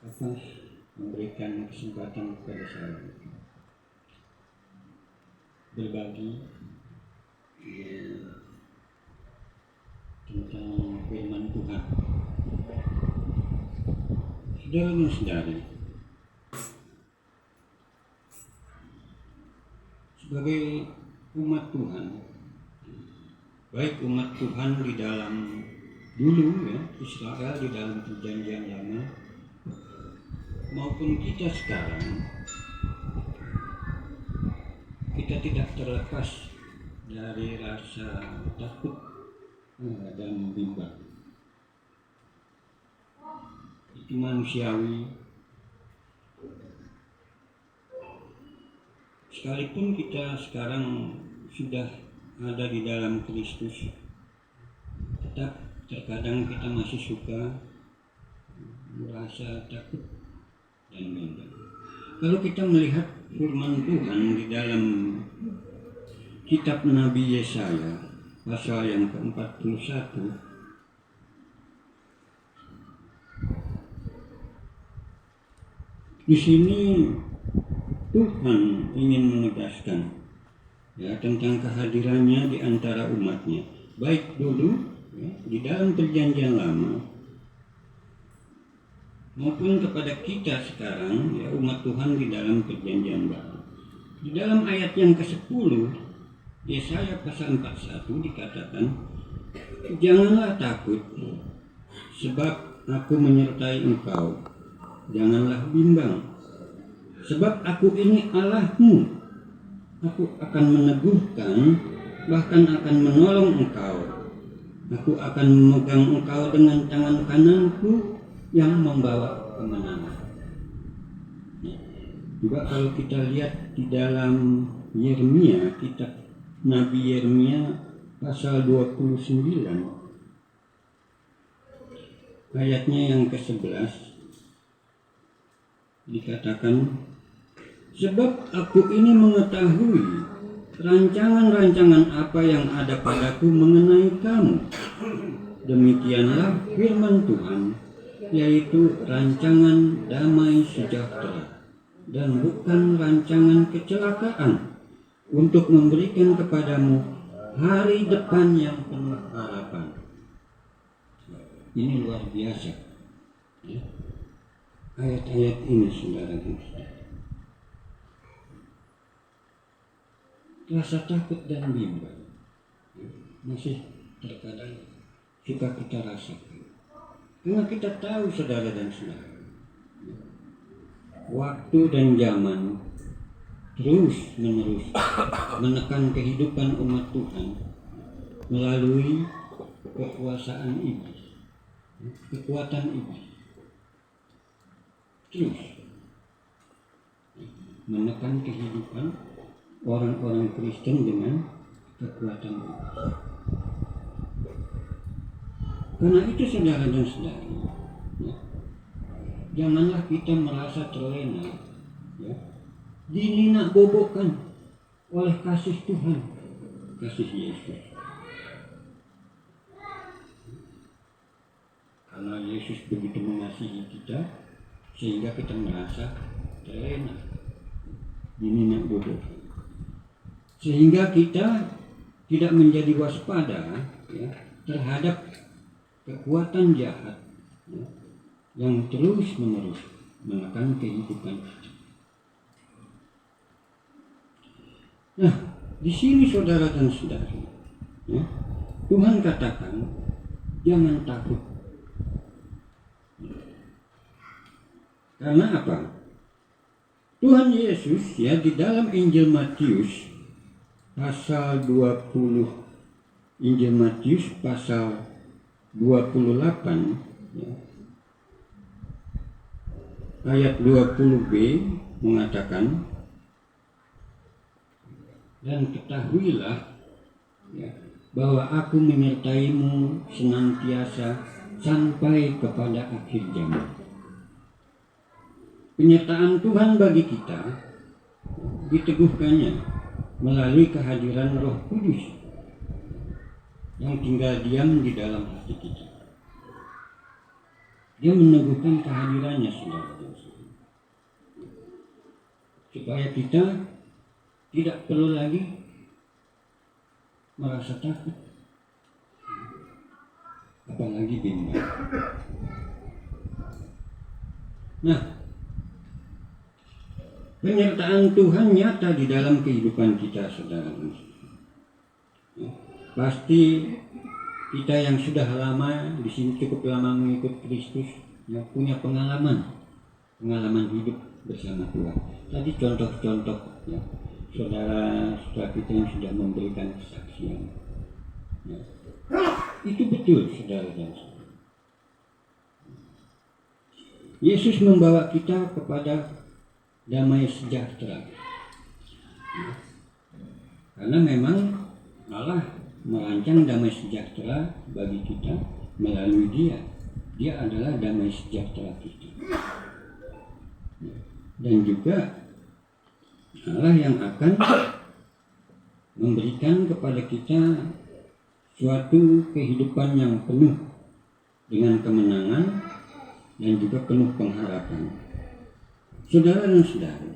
apa memberikan kesempatan kepada saya berbagi tentang firman Tuhan. Saudara dan saudari, sebagai umat Tuhan, baik umat Tuhan di dalam dulu Israel di dalam perjanjian lama maupun kita sekarang, kita tidak terlepas dari rasa takut dan bimbang. Itu manusiawi. Sekalipun kita sekarang sudah ada di dalam Kristus, tetap terkadang kita masih suka merasa takut dan bimbang. Kalau kita melihat firman Tuhan di dalam kitab Nabi Yesaya pasal yang ke-41, di sini Tuhan ingin menegaskan tentang kehadirannya di antara umatnya, baik dulu di dalam perjanjian lama maupun kepada kita sekarang umat Tuhan di dalam perjanjian baru. Di dalam ayat yang ke-10 Yesaya pasal 41 dikatakan, "Janganlah takut, sebab aku menyertai engkau. Janganlah bimbang, sebab aku ini Allahmu. Aku akan meneguhkan, bahkan akan menolong engkau. Aku akan memegang engkau dengan tangan kananku yang membawa kemenangan." Juga kalau kita lihat di dalam Yeremia, kitab Nabi Yeremia pasal 29 ayatnya yang ke-11 dikatakan, "Sebab aku ini mengetahui rancangan-rancangan apa yang ada padaku mengenai kamu. Demikianlah firman Tuhan, yaitu rancangan damai sejahtera dan bukan rancangan kecelakaan, untuk memberikan kepadamu hari depan yang penuh harapan." Ini luar biasa ayat-ayat ini, saudara. Rasa takut dan bimbang masih terkadang suka kita rasakan, karena kita tahu, saudara dan saudara, waktu dan zaman terus menerus menekan kehidupan umat Tuhan melalui kekuasaan iblis, kekuatan iblis terus menekan kehidupan orang-orang Kristen dengan kekuatan iblis. Karena itu, saudara dan saudari, janganlah kita merasa terlena dininak bobokan oleh kasih Tuhan, kasih Yesus. Karena Yesus begitu mengasihi kita sehingga kita merasa terlena dininak bobokan, sehingga kita tidak menjadi waspada terhadap kekuatan jahat yang terus menerus menekan kehidupan kita. Nah, di sini, saudara dan saudari, Tuhan katakan jangan takut. Karena apa? Tuhan Yesus di dalam Injil Matius pasal 20, Injil Matius pasal 28 ayat 20b mengatakan, "Dan ketahuilah bahwa aku menyertaimu senantiasa sampai kepada akhir zaman." Penyertaan Tuhan bagi kita diteguhkannya melalui kehadiran Roh Kudus yang tinggal diam di dalam hati kita. Dia meneguhkan kehadirannya, saudara, supaya kita tidak perlu lagi merasa takut, apalagi bimbang. Nah, penyertaan Tuhan nyata di dalam kehidupan kita, saudara. Pasti kita yang sudah lama di sini, cukup lama mengikut Kristus, ya, punya pengalaman hidup bersama Tuhan. Tadi contoh-contoh, ya, saudara kita yang sudah memberikan kesaksian, ya, itu betul, saudara dan saudara. Yesus membawa kita kepada damai sejahtera, ya, karena memang Allah merancang damai sejahtera bagi kita melalui Dia. Dia adalah damai sejahtera kita. Dan juga Allah yang akan memberikan kepada kita suatu kehidupan yang penuh dengan kemenangan dan juga penuh pengharapan. Saudara dan saudara,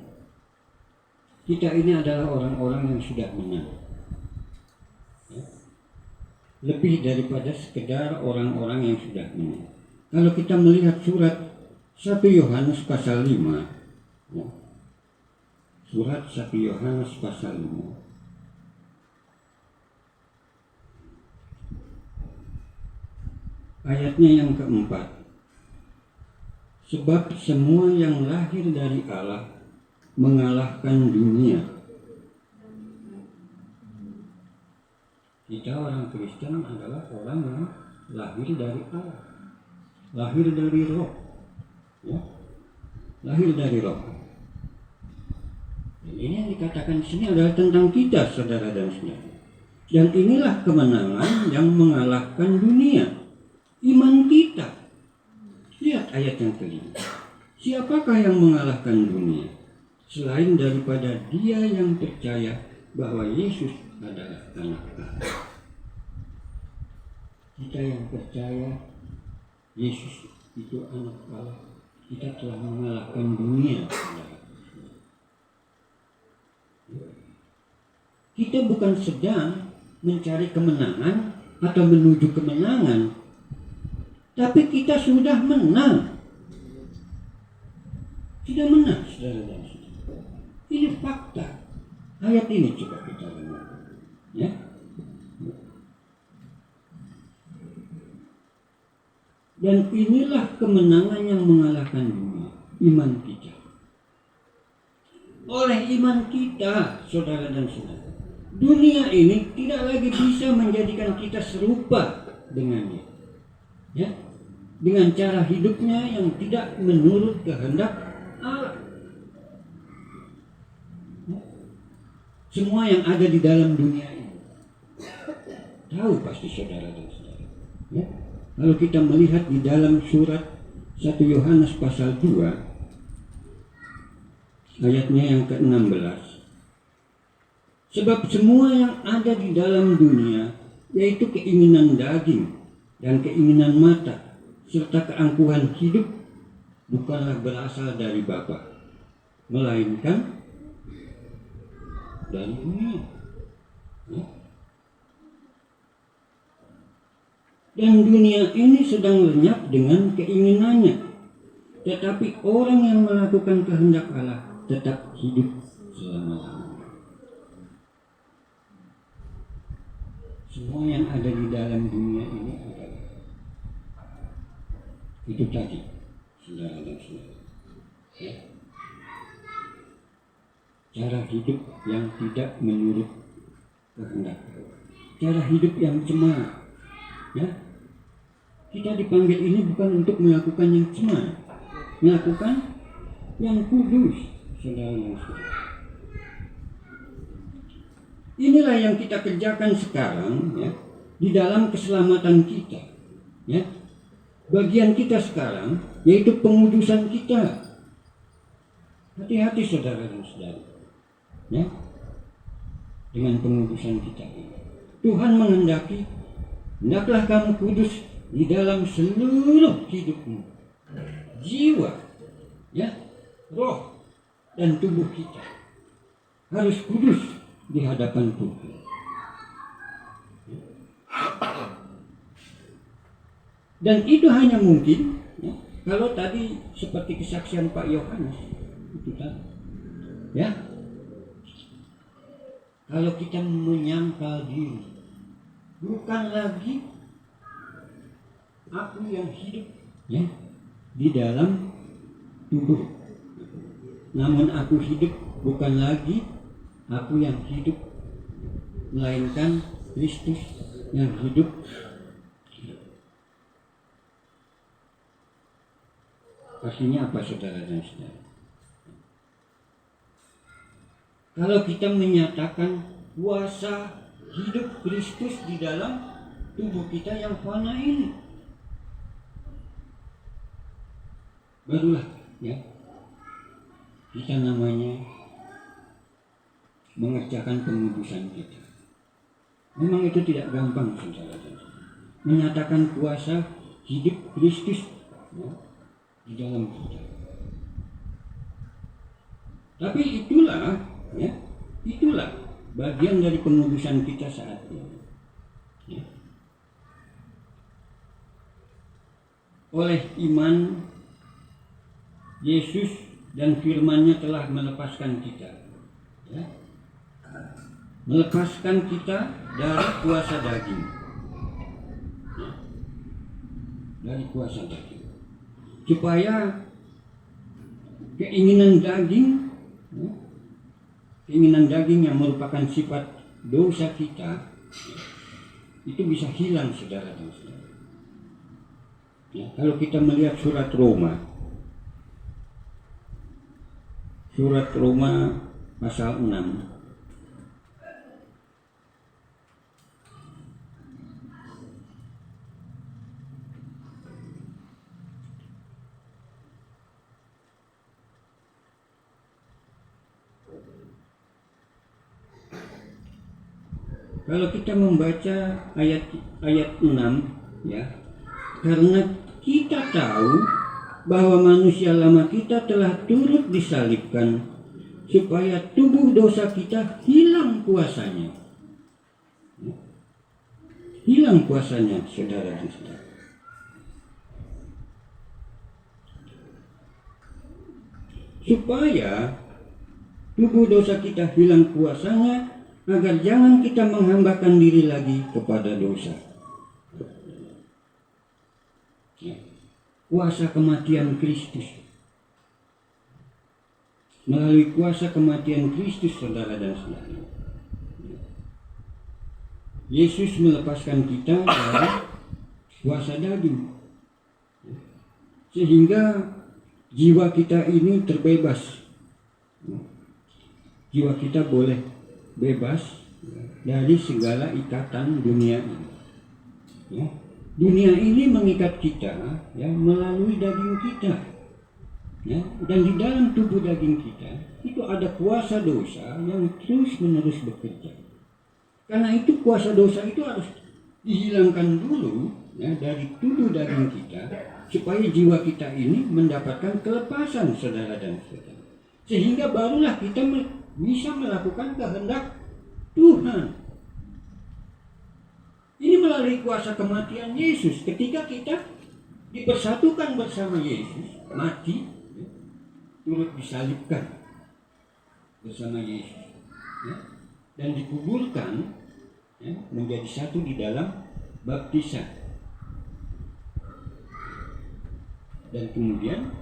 kita ini adalah orang-orang yang sudah menang. Lebih daripada sekedar orang-orang yang sudah menang. Kalau kita melihat surat 1 Yohanes pasal 5, ya, surat 1 Yohanes pasal 5, ayatnya yang keempat. Sebab semua yang lahir dari Allah mengalahkan dunia. Kita orang Kristen adalah orang yang lahir dari Allah, lahir dari Roh, ya, lahir dari Roh. Dan ini yang dikatakan di sini adalah tentang kita, saudara dan saudara. Dan inilah kemenangan yang mengalahkan dunia, iman kita. Lihat ayat yang kelima. Siapakah yang mengalahkan dunia selain daripada dia yang percaya bahwa Yesus adalah anak Allah? Kita yang percaya Yesus itu anak Allah, kita telah mengalahkan dunia. Kita bukan sedang mencari kemenangan atau menuju kemenangan, tapi kita sudah menang. Sudah menang, saudara dan saudara. Ini fakta. Ayat ini coba kita lihat, ya. Dan inilah kemenangan yang mengalahkan dunia, iman kita. Oleh iman kita, saudara dan saudara, dunia ini tidak lagi bisa menjadikan kita serupa dengannya, ya, dengan cara hidupnya yang tidak menurut kehendak Allah. Semua yang ada di dalam dunia ini, tahu pasti saudara dan saudara, ya. Kalau kita melihat di dalam surat 1 Yohanes pasal 2, ayatnya yang ke-16. Sebab semua yang ada di dalam dunia, yaitu keinginan daging dan keinginan mata, serta keangkuhan hidup, bukanlah berasal dari Bapa, melainkan dari dunia. Ya. Dan dunia ini sedang lenyap dengan keinginannya, tetapi orang yang melakukan kehendak Allah tetap hidup selama-lamanya. Semua yang ada di dalam dunia ini adalah itu tadi, saudara dan saudara, ya. Cara hidup yang tidak menurut kehendak Allah, cara hidup yang cemara, ya. Kita dipanggil ini bukan untuk melakukan yang cemara, melakukan yang kudus, saudara dan saudara. Inilah yang kita kerjakan sekarang, ya, di dalam keselamatan kita, ya. Bagian kita sekarang yaitu pengudusan kita. Hati-hati saudara dan saudara, ya, dengan pengudusan kita ini. Tuhan menghendaki, hendaklah kamu kudus di dalam seluruh hidupmu, jiwa, ya, roh dan tubuh kita harus kudus di hadapan Tuhan. Dan itu hanya mungkin, ya, kalau tadi seperti kesaksian Pak Yohanes itu tadi, ya, kalau kita menyangkal diri, bukan lagi aku yang hidup, ya, di dalam tubuh, namun aku hidup bukan lagi aku yang hidup, melainkan Kristus yang hidup. Artinya apa, saudara dan saudara? Kalau kita menyatakan kuasa hidup Kristus di dalam tubuh kita yang fana ini, barulah, ya, kita namanya mengerjakan pengudusan kita. Memang itu tidak gampang, saudara dan saudara, menyatakan kuasa hidup Kristus, ya, di dalam kita. Tapi itulah, ya, itulah bagian dari pengudusan kita saat ini, ya. Oleh iman, Yesus dan firman-Nya telah melepaskan kita, ya, melepaskan kita dari kuasa daging, ya, dari kuasa daging, supaya keinginan daging, ya, keinginan daging yang merupakan sifat dosa kita, ya, itu bisa hilang, saudara dan saudara. Ya, kalau kita melihat surat Roma pasal 6, kalau kita membaca ayat 6, ya, karena kita tahu bahwa manusia lama kita telah turut disalibkan supaya tubuh dosa kita hilang kuasanya. Hilang kuasanya, saudara dan saudara. Supaya tubuh dosa kita hilang kuasanya, agar jangan kita menghambakan diri lagi kepada dosa. Ya. Kuasa kematian Kristus. Melalui kuasa kematian Kristus, saudara dan saudara, Yesus melepaskan kita dari kuasa daging, sehingga jiwa kita ini terbebas. Jiwa kita boleh bebas dari segala ikatan dunia ini. Ya. Dunia ini mengikat kita, ya, melalui daging kita, ya, dan di dalam tubuh daging kita itu ada kuasa dosa yang terus menerus bekerja. Karena itu kuasa dosa itu harus dihilangkan dulu, ya, dari tubuh daging kita, supaya jiwa kita ini mendapatkan kelepasan, saudara dan saudara, sehingga barulah kita bisa melakukan kehendak Tuhan. Ini melalui kuasa kematian Yesus. Ketika kita dipersatukan bersama Yesus, mati, ya, turut disalibkan bersama Yesus, ya, dan dikuburkan, ya, menjadi satu di dalam baptisan. Dan kemudian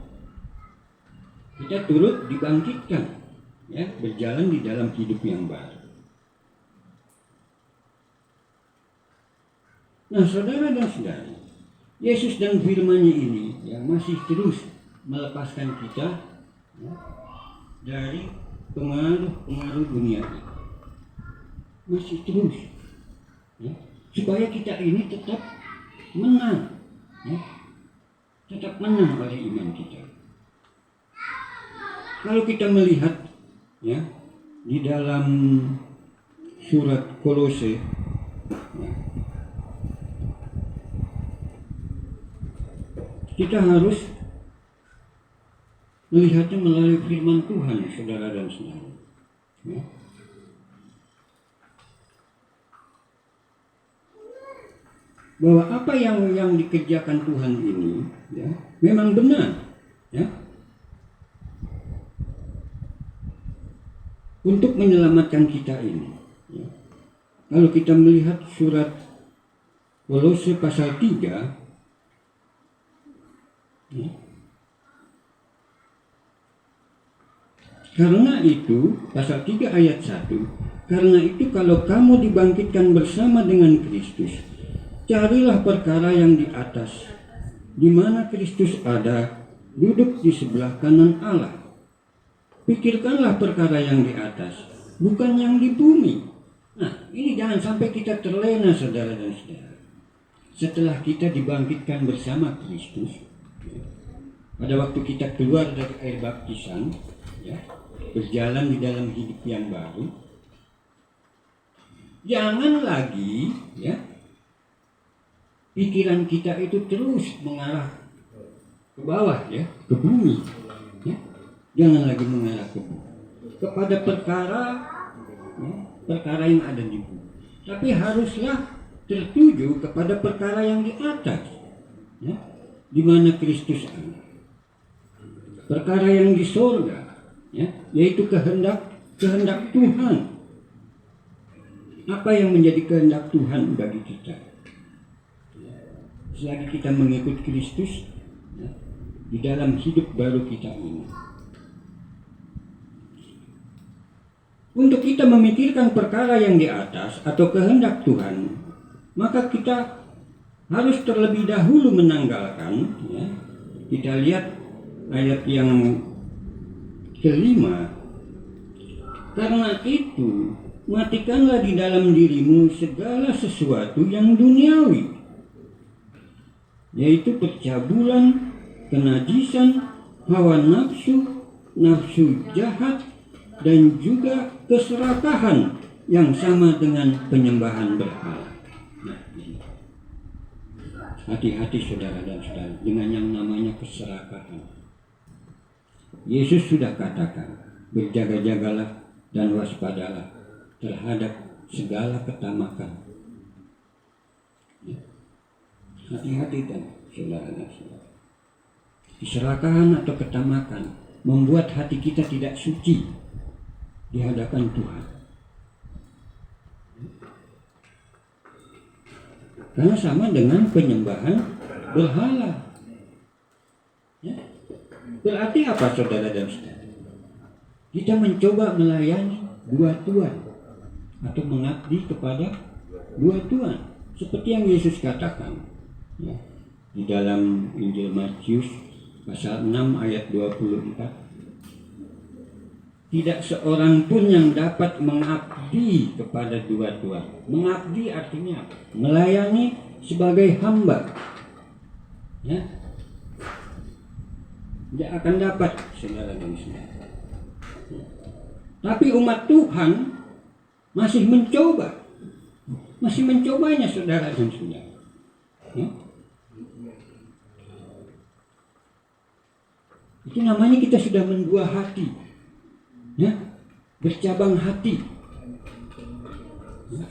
kita turut dibangkitkan, ya, berjalan di dalam hidup yang baru. Nah, saudara dan saudara, Yesus dan firman-Nya ini yang masih terus melepaskan kita, ya, dari pengaruh dunia ini. Masih terus, ya, supaya kita ini tetap menang, ya, tetap menang oleh iman kita. Kalau kita melihat, ya, di dalam surat Kolose, ya, kita harus melihatnya melalui firman Tuhan, saudara dan saudara. Ya. Bahwa apa yang dikerjakan Tuhan ini, ya, memang benar, ya, untuk menyelamatkan kita ini. Ya. Kalau kita melihat surat Kolose pasal 3, ya, karena itu, pasal 3 ayat 1, karena itu kalau kamu dibangkitkan bersama dengan Kristus, carilah perkara yang di atas, di mana Kristus ada, duduk di sebelah kanan Allah. Pikirkanlah perkara yang di atas, bukan yang di bumi. Nah, ini jangan sampai kita terlena, saudara dan saudara. Setelah kita dibangkitkan bersama Kristus, pada waktu kita keluar dari air baptisan, ya, berjalan di dalam hidup yang baru, jangan lagi, ya, pikiran kita itu terus mengarah ke bawah, ya, ke bumi, ya. Jangan lagi mengarah ke bumi, kepada perkara, ya, perkara yang ada di bumi, tapi haruslah tertuju kepada perkara yang di atas, ya, di mana Kristus ada. Perkara yang di sorga, ya, yaitu kehendak Tuhan. Apa yang menjadi kehendak Tuhan bagi kita? Selagi kita mengikut Kristus, ya, di dalam hidup baru kita ini. Untuk kita memikirkan perkara yang di atas atau kehendak Tuhan, maka kita harus terlebih dahulu menanggalkan, ya, kita lihat ayat yang kelima, karena itu matikanlah di dalam dirimu segala sesuatu yang duniawi, yaitu percabulan, kenajisan, hawa nafsu, nafsu jahat, dan juga keserakahan yang sama dengan penyembahan berhala. Nah, hati-hati saudara dan saudara dengan yang namanya keserakahan. Yesus sudah katakan, berjaga-jagalah dan waspadalah terhadap segala ketamakan. Hati-hati dan saudara dan saudara. Keserakahan atau ketamakan membuat hati kita tidak suci di hadapan Tuhan. Karena sama dengan penyembahan berhala. Ya. Berarti apa saudara dan saudara? Kita mencoba melayani dua tuan atau mengabdi kepada dua tuan, seperti yang Yesus katakan, ya, di dalam Injil Matius pasal 6 ayat 24. Tidak seorang pun yang dapat mengabdi kepada dua tuan. Mengabdi artinya melayani sebagai hamba, ya, tidak akan dapat, saudara dan saudara. Tapi umat Tuhan masih mencobanya, saudara dan saudara. Ya. Itu namanya kita sudah mendua hati, ya, bercabang hati. Ya.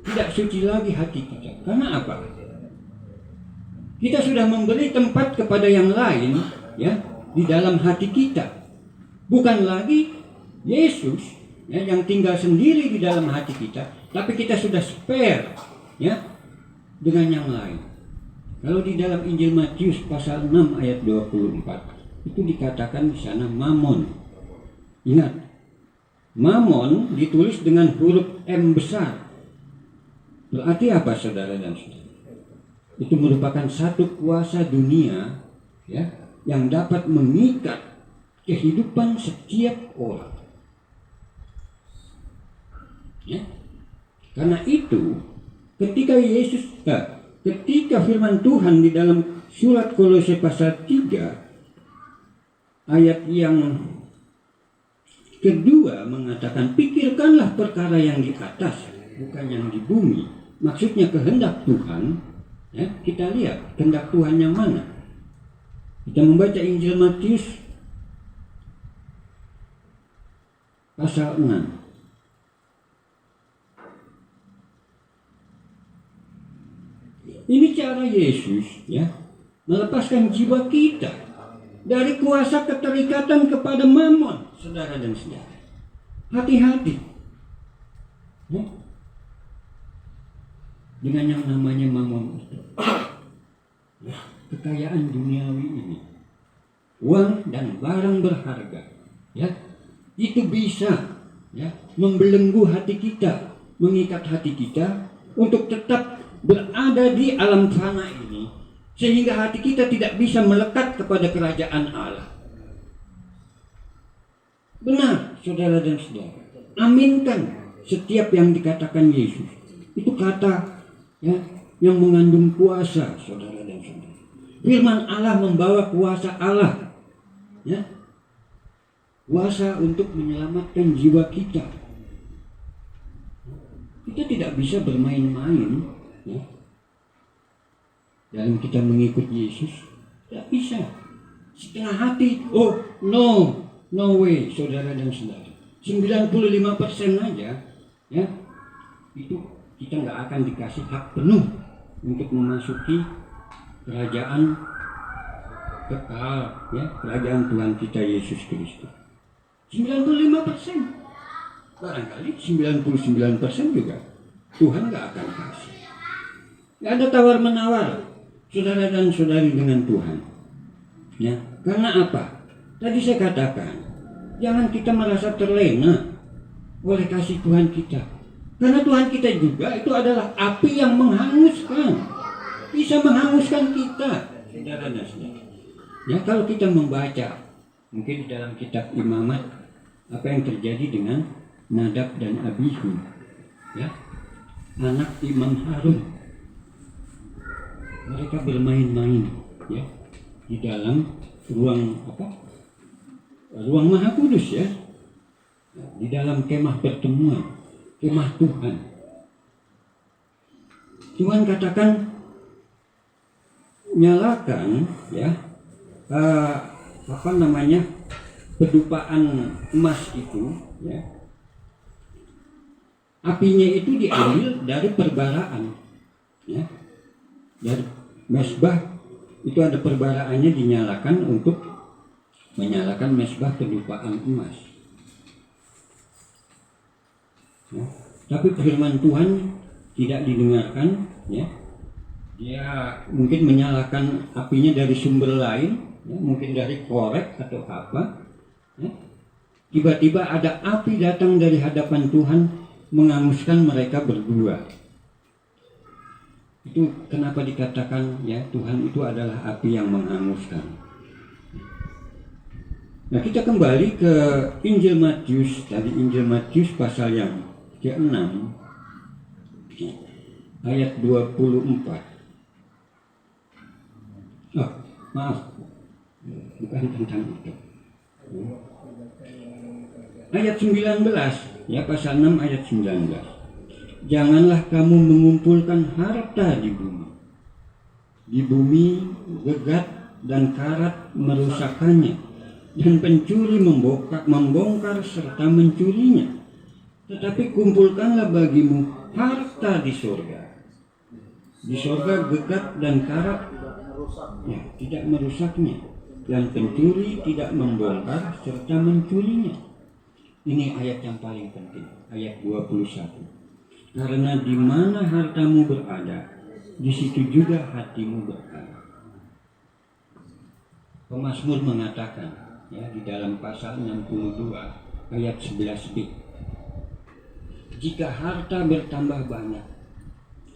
Tidak suci lagi hati kita. Karena apa? Kita sudah memberi tempat kepada yang lain, ya, di dalam hati kita. Bukan lagi Yesus, ya, yang tinggal sendiri di dalam hati kita, tapi kita sudah spare, ya, dengan yang lain. Kalau di dalam Injil Matius pasal 6 ayat 24 itu dikatakan di sana mamon. Ingat, mamon ditulis dengan huruf M besar. Berarti apa saudara dan saudara? Itu merupakan satu kuasa dunia, ya, yang dapat mengikat kehidupan setiap orang. Ya. Karena itu, ketika firman Tuhan di dalam surat Kolose pasal 3 ayat yang kedua mengatakan, pikirkanlah perkara yang di atas, bukan yang di bumi. Maksudnya kehendak Tuhan, ya, kita lihat kehendak Tuhan yang mana. Kita membaca Injil Matius pasal 6. Ini cara Yesus ya melepaskan jiwa kita dari kuasa keterikatan kepada mamon, saudara dan saudara. Hati-hati ya, dengan yang namanya mamon itu. Ya, kekayaan duniawi ini, uang dan barang berharga, ya, itu bisa ya membelenggu hati kita, mengikat hati kita untuk tetap berada di alam fana ini, sehingga hati kita tidak bisa melekat kepada kerajaan Allah. Benar, saudara dan saudara. Aminkan setiap yang dikatakan Yesus. Itu kata ya yang mengandung kuasa, saudara dan saudara. Firman Allah membawa kuasa Allah, ya, kuasa untuk menyelamatkan jiwa kita. Kita tidak bisa bermain-main ya dalam kita mengikut Yesus. Tidak bisa setengah hati. Oh no way, saudara dan saudara. 95% aja ya itu kita nggak akan dikasih hak penuh untuk memasuki kerajaan kekal, ya, kerajaan Tuhan kita Yesus Kristus. 95%, barangkali 99% juga Tuhan nggak akan kasih. Nggak ada tawar menawar, saudara dan saudari, dengan Tuhan. Ya, karena apa? Tadi saya katakan, jangan kita merasa terlena oleh kasih Tuhan kita. Karena Tuhan kita juga itu adalah api yang menghanguskan, bisa menghanguskan kita, saudara dan saudara. Ya, kalau kita membaca mungkin di dalam kitab Imamat apa yang terjadi dengan Nadab dan Abihu, ya, anak Imam Harun. Mereka bermain-main ya di dalam ruang ruang Maha Kudus, ya, di dalam kemah pertemuan, kemah Tuhan. Tuhan katakan nyalakan ya pedupaan emas itu, ya, apinya itu diambil dari perbaraan, ya, dari mesbah itu ada perbaraannya, dinyalakan untuk menyalakan mesbah pedupaan emas. Ya, tapi firman Tuhan tidak didengarkan, ya. Dia mungkin menyalakan apinya dari sumber lain, ya, mungkin dari korek atau apa. Ya. Tiba-tiba ada api datang dari hadapan Tuhan menghanguskan mereka berdua. Itu kenapa dikatakan ya Tuhan itu adalah api yang menghanguskan. Nah, kita kembali ke Injil Matius, tadi Injil Matius pasal yang ke-6 ayat 24. Oh, maaf, bukan tentang itu. Ayat 19, ya, pasal 6 ayat 19. Janganlah kamu mengumpulkan harta di bumi. Di bumi gegat dan karat merusakkannya, dan pencuri membongkar serta mencurinya. Tetapi kumpulkanlah bagimu harta di surga. Di surga gegat dan karat ya, tidak merusaknya, dan pencuri tidak membongkar serta mencurinya. Ini ayat yang paling penting, ayat 21. Karena di mana hartamu berada, di situ juga hatimu berada. Pemazmur mengatakan ya di dalam pasal 62 ayat 11b, jika harta bertambah banyak,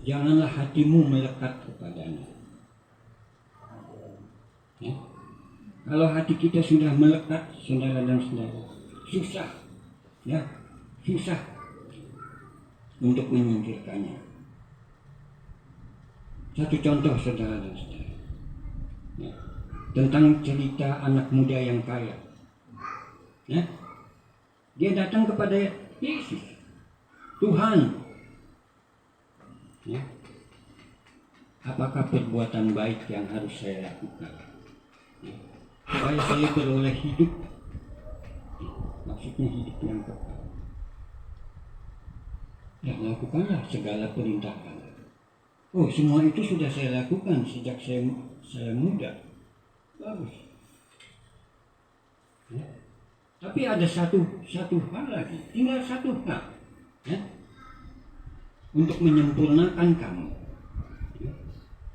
janganlah hatimu melekat kepadanya. Ya. Kalau hati kita sudah melekat, saudara dan saudara, susah, ya, susah untuk menyingkirkannya. Satu contoh, saudara dan saudara, ya, tentang cerita anak muda yang kaya. Ya, dia datang kepada Yesus, Tuhan, ya, apakah perbuatan baik yang harus saya lakukan, ya, supaya saya beroleh hidup? Maksudnya satu-satunya hidup yang kekal. Dan lakukanlah segala perintah Allah. Oh, semua itu sudah saya lakukan sejak saya muda. Bagus. Ya. Tapi ada satu hal lagi, tinggal satu hal, ya, untuk menyempurnakan kamu, ya,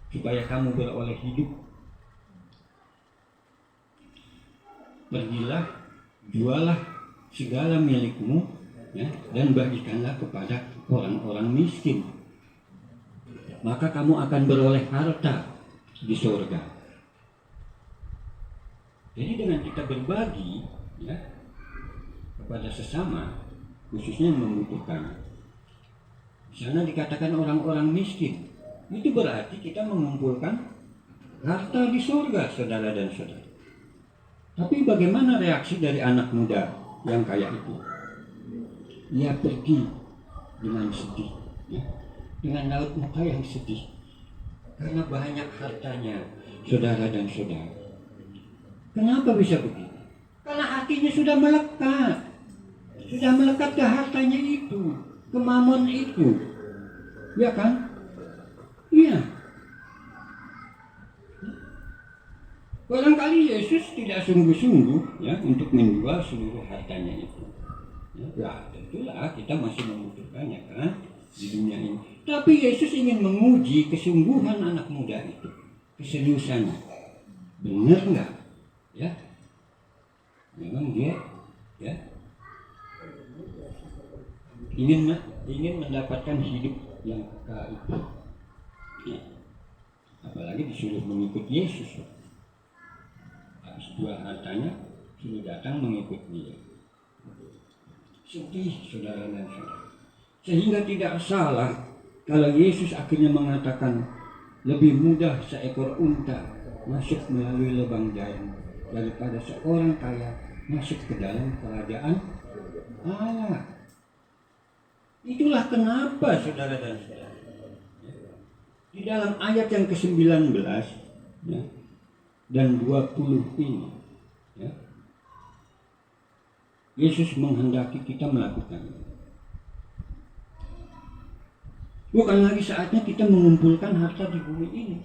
supaya kamu beroleh hidup. Pergilah, jualah segala milikmu, ya, dan bagikanlah kepada orang-orang miskin. Maka kamu akan beroleh harta di surga. Jadi dengan kita berbagi, ya, kepada sesama, khususnya yang membutuhkan. Di sana dikatakan orang-orang miskin. Itu berarti kita mengumpulkan harta di surga, saudara dan saudara. Tapi bagaimana reaksi dari anak muda yang kaya itu? Ia pergi dengan sedih, ya, dengan raut muka yang sedih, karena banyak hartanya, saudara dan saudara. Kenapa bisa begitu? Karena hatinya sudah melekat ke hartanya itu, ke mamon itu, ya kan? Iya. Barangkali Yesus tidak sungguh-sungguh, ya, untuk menjual seluruh hartanya itu. Ya, tentulah kita masih membutuhkannya, kan, di dunia ini. Tapi Yesus ingin menguji kesungguhan anak muda itu, keseriusannya. Benar nggak? Ya, memang dia, ya, ingin mendapatkan hidup yang kekal itu. Ya. Apalagi disuruh mengikut Yesus. Habis jual hartanya, suruh datang mengikut dia. Sedih, saudara dan saudara. Sehingga tidak salah kalau Yesus akhirnya mengatakan lebih mudah seekor unta masuk melalui lubang jarum daripada seorang kaya masuk ke dalam kerajaan Allah. Itulah kenapa, saudara dan saudara, di dalam ayat yang ke-19, ya, dan 20 ini, ya, Yesus menghendaki kita melakukannya. Bukan lagi saatnya kita mengumpulkan harta di bumi ini.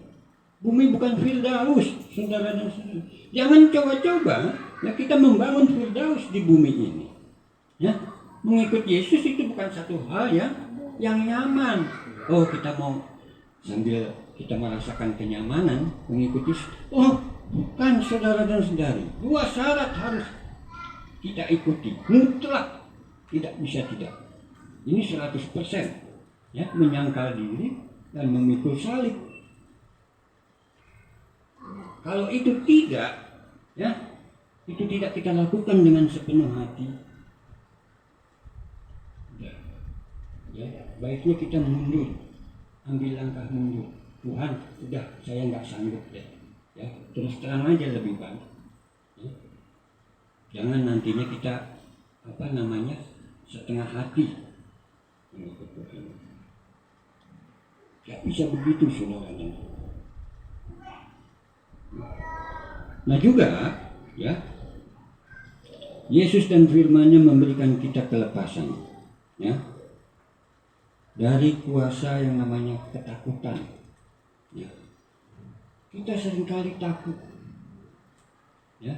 Bumi bukan Firdaus, saudara dan saudara. Jangan coba-coba, ya, kita membangun Firdaus di bumi ini. Ya, mengikut Yesus itu bukan satu hal yang nyaman. Oh, kita mau sambil kita merasakan kenyamanan mengikuti. Oh, bukan, saudara dan saudari. 2 syarat harus kita ikuti, mutlak, tidak bisa tidak. Ini 100%, ya, menyangkal diri dan memikul salib. Kalau itu tidak, ya, itu tidak kita lakukan dengan sepenuh hati, ya, baiknya kita mundur, ambil langkah mundur. Tuhan, udah, saya nggak sanggup deh, ya, terus terang aja lebih baik. Ya. Jangan nantinya kita setengah hati mengikut Tuhan. Gak bisa begitu, saudara. Nah juga, ya, Yesus dan firman-Nya memberikan kita kelepasan, ya, dari kuasa yang namanya ketakutan. Ya. Kita seringkali takut, ya,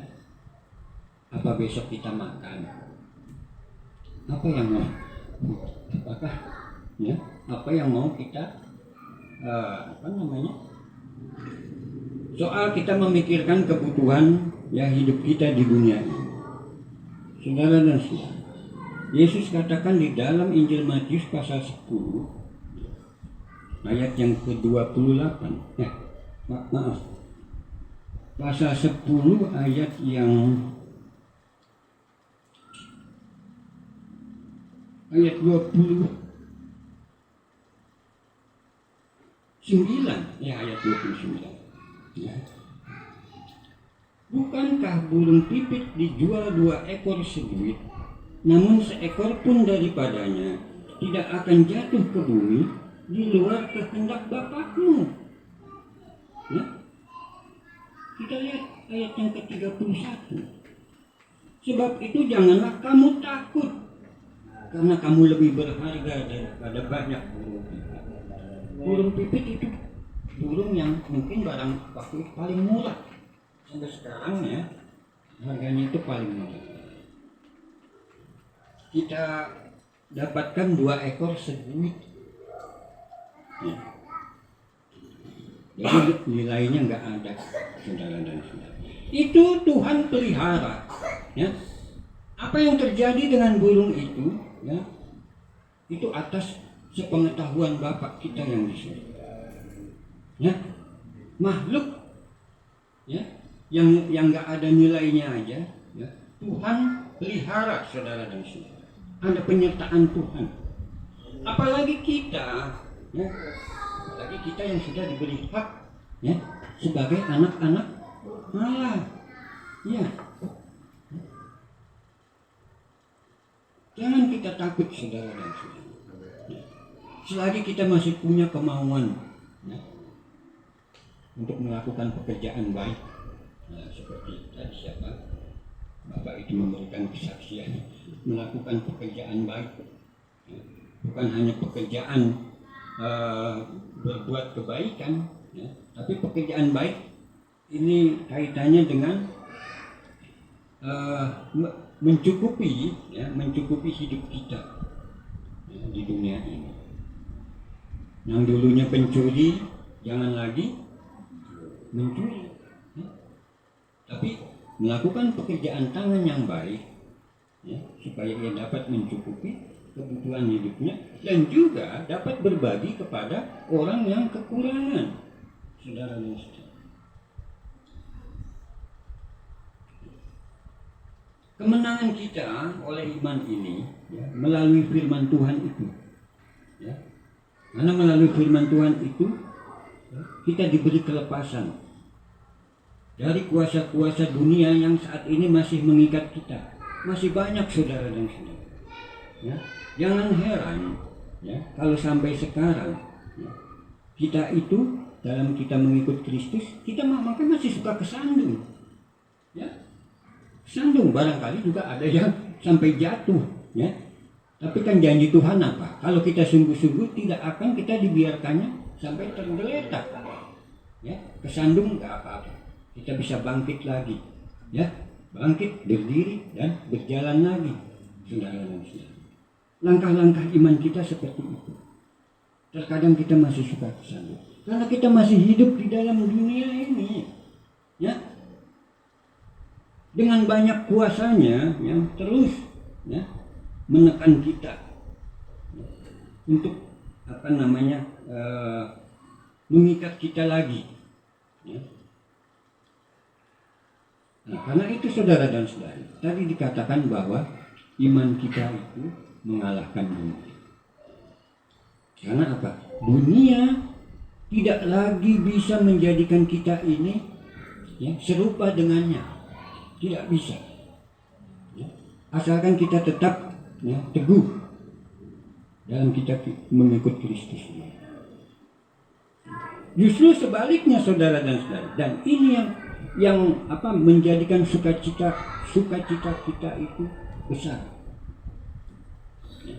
apa besok kita makan, apa yang mau kita soal kita memikirkan kebutuhan, ya, hidup kita di dunia ini. Saudara dan saudara, Yesus katakan di dalam Injil Matius pasal 10 ayat yang ke-28, pasal 10 ayat yang ayat 29, ya, ayat 29. Ya. Bukankah burung pipit dijual 2 ekor seduit, namun seekor pun daripadanya tidak akan jatuh ke bumi di luar kehendak Bapakmu. Ya. Kita lihat ayat yang ke-31. Sebab itu janganlah kamu takut, karena kamu lebih berharga daripada banyak burung pipit. Burung pipit itu burung yang mungkin barang waktu itu paling murah. Sampai sekarang ya, harganya itu paling murah. Kita dapatkan 2 ekor seduit. Ya. Jadi nilainya nggak ada, saudara dan saudara. Itu Tuhan pelihara. Ya. Apa yang terjadi dengan burung itu, ya, itu atas sepengetahuan Bapa kita yang di surga. Ya, makhluk, ya, yang nggak ada nilainya aja, ya, Tuhan pelihara, saudara dan saudara. Ada penyertaan Tuhan. Apalagi kita, ya, apalagi kita yang sudah diberi hak, ya, sebagai anak-anak Allah, ya. Jangan kita takut, saudara dan saudara. Ya. Selagi kita masih punya kemauan, ya, untuk melakukan pekerjaan baik, nah, seperti tadi siapa Bapak itu memberikan kesaksian, melakukan pekerjaan baik, ya. Bukan hanya pekerjaan berbuat kebaikan, ya, tapi pekerjaan baik ini kaitannya dengan mencukupi, ya, mencukupi hidup kita, ya, di dunia ini. Yang dulunya pencuri jangan lagi mencuri, ya, tapi melakukan pekerjaan tangan yang baik, ya, supaya ia dapat mencukupi kebutuhan hidupnya dan juga dapat berbagi kepada orang yang kekurangan, saudara dan saudara. Kemenangan kita oleh iman ini, ya, melalui firman Tuhan itu, ya. Karena melalui firman Tuhan itu, ya, kita diberi kelepasan dari kuasa-kuasa dunia yang saat ini masih mengikat kita. Masih banyak, saudara dan saudara. Ya, jangan heran, ya, kalau sampai sekarang, ya, kita itu dalam kita mengikut Kristus, kita makanya masih suka kesandung, ya. Sandung, barangkali juga ada yang sampai jatuh, ya. Tapi kan janji Tuhan apa? Kalau kita sungguh-sungguh tidak akan kita dibiarkannya sampai tergeletak, ya. Kesandung nggak apa-apa, kita bisa bangkit lagi, ya. Bangkit, berdiri dan berjalan lagi, saudara dan saudara. Langkah-langkah iman kita seperti itu. Terkadang kita masih suka kesandung karena kita masih hidup di dalam dunia ini, ya. Dengan banyak kuasanya yang terus, ya, menekan kita, ya, untuk mengikat kita lagi, ya. Nah, karena itu saudara dan saudari, tadi dikatakan bahwa iman kita itu mengalahkan dunia. Karena apa? Dunia tidak lagi bisa menjadikan kita ini, ya, serupa dengannya. Tidak bisa, ya. Asalkan kita tetap, ya, teguh dalam kita mengikut Kristus. Justru sebaliknya, saudara dan saudara, dan ini yang menjadikan sukacita kita itu besar. Ya.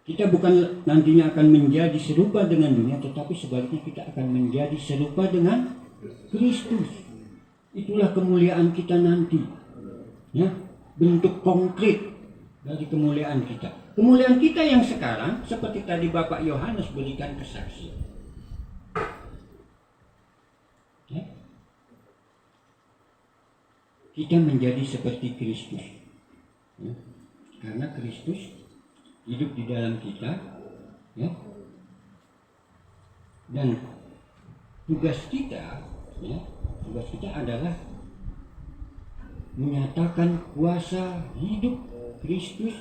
Kita bukan nantinya akan menjadi serupa dengan dunia, tetapi sebaliknya kita akan menjadi serupa dengan Kristus. Itulah kemuliaan kita nanti, ya, bentuk konkret dari kemuliaan kita. Kemuliaan kita yang sekarang seperti tadi Bapak Yohanes berikan kesaksian, ya. Kita menjadi seperti Kristus, ya. Karena Kristus hidup di dalam kita, ya. Dan tugas kita adalah menyatakan kuasa hidup Kristus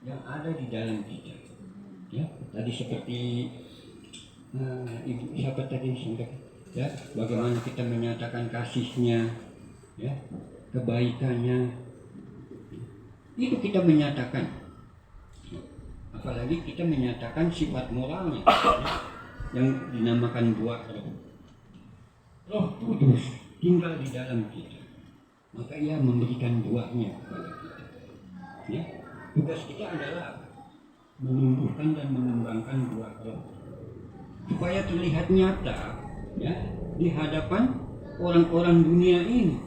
yang ada di dalam kita, ya. Tadi seperti Ibu siapa tadi sampaikan, ya, bagaimana kita menyatakan kasih-Nya, ya, kebaikannya, itu kita menyatakan. Apalagi kita menyatakan sifat moralnya, ya, yang dinamakan buah Roh Kudus tinggal di dalam kita. maka Ia memberikan buahnya kepada kita. Ya, tugas kita adalah menumbuhkan dan mengembangkan buah roh supaya terlihat nyata, ya, di hadapan orang-orang dunia ini,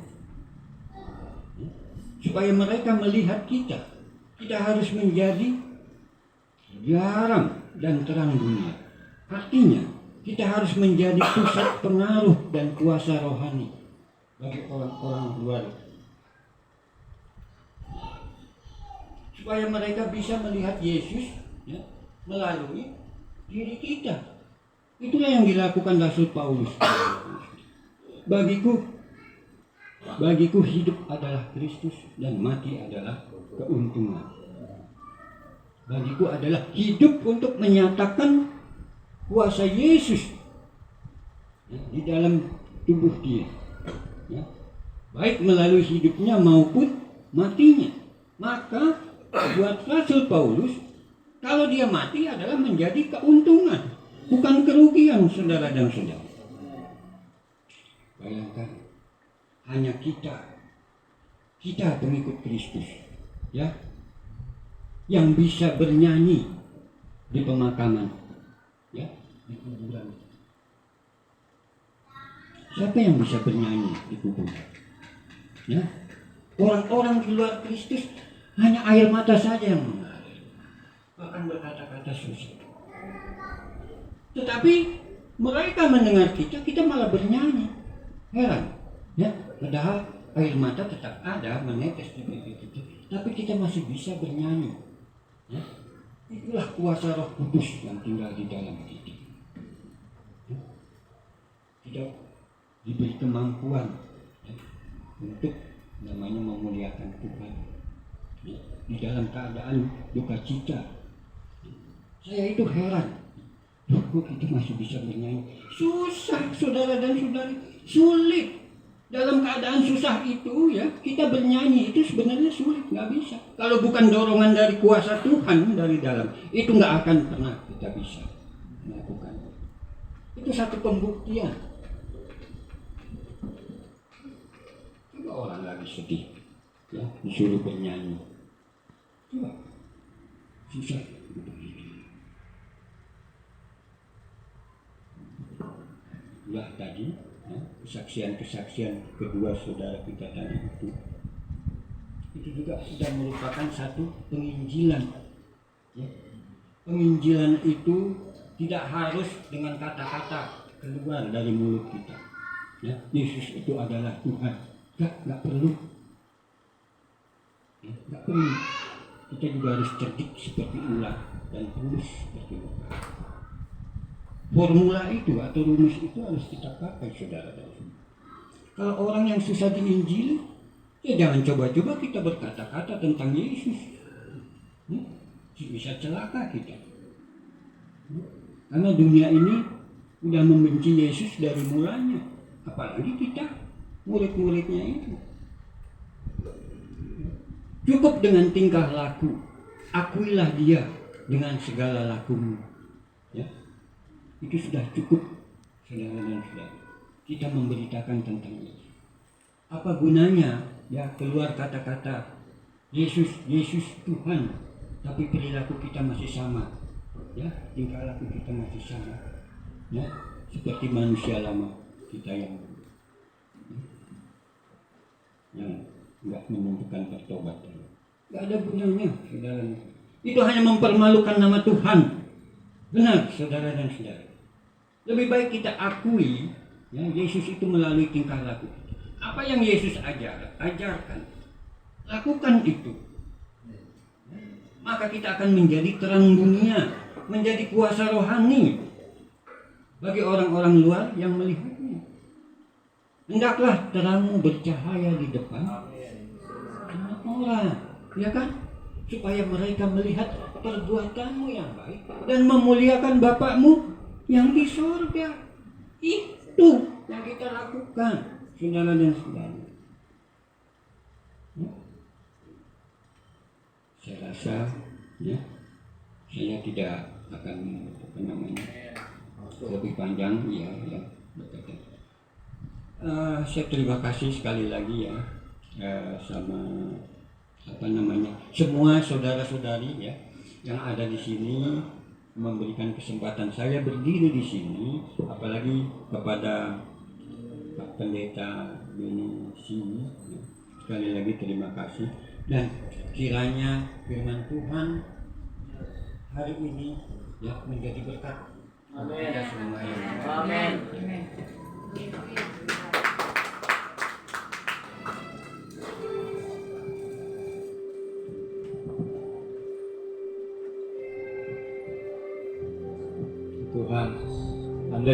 ya, supaya mereka melihat kita harus menjadi garam dan terang dunia. Artinya kita harus menjadi pusat pengaruh dan kuasa rohani bagi orang-orang luar, supaya mereka bisa melihat Yesus, ya, melalui diri kita. Itulah yang dilakukan Rasul Paulus. Bagiku hidup adalah Kristus dan mati adalah keuntungan. Bagiku adalah hidup untuk menyatakan kuasa Yesus, ya, di dalam tubuh dia, ya, baik melalui hidupnya maupun matinya. Maka buat Rasul Paulus, kalau dia mati adalah menjadi keuntungan, bukan kerugian, saudara dan saudara. Bayangkan, hanya kita pengikut Kristus, ya, yang bisa bernyanyi di pemakaman, ya, di kuburan. Siapa yang bisa bernyanyi di kuburan? Ya, orang-orang di luar Kristus hanya air mata saja yang mengalir, bahkan berkata-kata susah. Tetapi mereka mendengar kita malah bernyanyi. Heran, ya, padahal air mata tetap ada menetes di pipi kita, tapi kita masih bisa bernyanyi. Ya, itulah kuasa Roh Kudus yang tinggal di dalam kita. Ya, kita diberi kemampuan, ya, untuk namanya memuliakan Tuhan, ya, di dalam keadaan duka cita. Saya itu heran, kok kita masih bisa bernyanyi? Susah, saudara dan saudari, sulit. Dalam keadaan susah itu, ya, kita bernyanyi itu sebenarnya sulit, nggak bisa. Kalau bukan dorongan dari kuasa Tuhan dari dalam, itu nggak akan pernah kita bisa melakukan. Itu satu pembuktian. Coba orang lagi sedih, ya, disuruh bernyanyi, coba, susah. Ya tadi, ya, kesaksian kedua saudara kita tadi itu juga sudah merupakan satu penginjilan, ya. Penginjilan itu tidak harus dengan kata-kata keluar dari mulut kita, ya. Yesus itu adalah Tuhan, nggak perlu, ya, nggak perlu. Kita juga harus cerdik seperti ular dan tulus seperti ular. Formula itu atau rumus itu harus kita pakai, saudara. Kalau orang yang susah diinjili, ya jangan coba-coba kita berkata-kata tentang Yesus, bisa celaka kita. Karena dunia ini sudah membenci Yesus dari mulanya, apalagi kita murid-muridnya itu. Cukup dengan tingkah laku, akuilah dia dengan segala lakumu, ya. Itu sudah cukup, saudara dan saudara. Kita memberitakan tentang Yesus. Apa gunanya, ya, keluar kata-kata Yesus, Yesus Tuhan, tapi perilaku kita masih sama, ya, tingkah laku kita masih sama, ya, seperti manusia lama kita yang nggak menentukan pertobatan. Nggak ada gunanya, saudara. Itu hanya mempermalukan nama Tuhan. Benar, saudara dan saudara. Lebih baik kita akui, ya, Yesus itu melalui tingkah laku. Apa yang Yesus ajarkan, lakukan itu. Maka kita akan menjadi terang dunia, menjadi kuasa rohani bagi orang-orang luar yang melihatnya. Hendaklah terangmu bercahaya di depan orang, ya kan? Supaya mereka melihat perbuatanmu yang baik dan memuliakan Bapakmu yang di surga. Itu yang kita lakukan, saudara dan saudara. Ya. Saya rasa, ya, saya tidak akan lebih panjang, ya. Saya terima kasih sekali lagi, ya, sama apa namanya semua saudara-saudari ya yang ada di sini, memberikan kesempatan saya berdiri di sini, apalagi kepada Pak Pendeta Yunisi. Sekali lagi terima kasih, dan kiranya firman Tuhan hari ini ya menjadi berkat untuk kita semua. Amin. Tuhan